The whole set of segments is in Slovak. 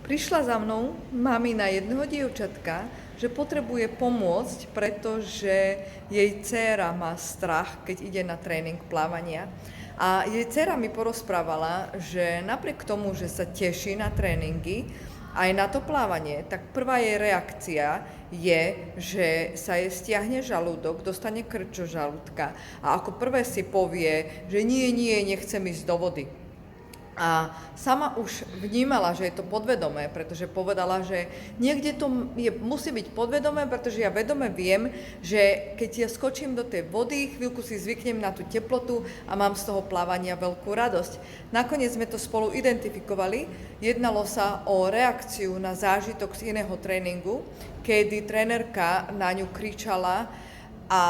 Prišla za mnou mamina jedného dievčatka, že potrebuje pomôcť, pretože jej dcéra má strach, keď ide na tréning plávania. A jej dcéra mi porozprávala, že napriek tomu, že sa teší na tréningy, aj na to plávanie, tak prvá jej reakcia je, že sa jej stiahne žalúdok, dostane krč žalúdka a ako prvé si povie, že nie, nechcem ísť do vody. A sama už vnímala, že je to podvedomé, pretože povedala, že niekde to musí byť podvedomé, pretože ja vedome viem, že keď ja skočím do tej vody, chvíľku si zvyknem na tú teplotu a mám z toho plávania veľkú radosť. Nakoniec sme to spolu identifikovali. Jednalo sa o reakciu na zážitok z iného tréningu, kedy trénerka na ňu kričala a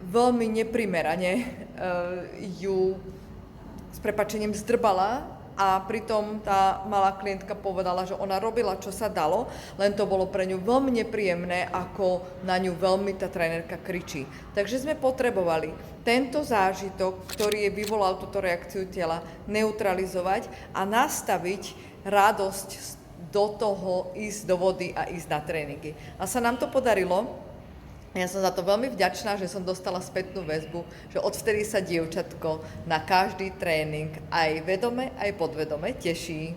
veľmi neprimerane ju s prepáčením zdrbala a pritom tá malá klientka povedala, že ona robila, čo sa dalo, len to bolo pre ňu veľmi nepríjemné, ako na ňu veľmi tá trénerka kričí. Takže sme potrebovali tento zážitok, ktorý je vyvolal túto reakciu tela, neutralizovať a nastaviť radosť do toho, ísť do vody a ísť na tréningy. A sa nám to podarilo. Ja som za to veľmi vďačná, že som dostala spätnú väzbu, že odvtedy sa dievčatko na každý tréning aj vedome, aj podvedome teší.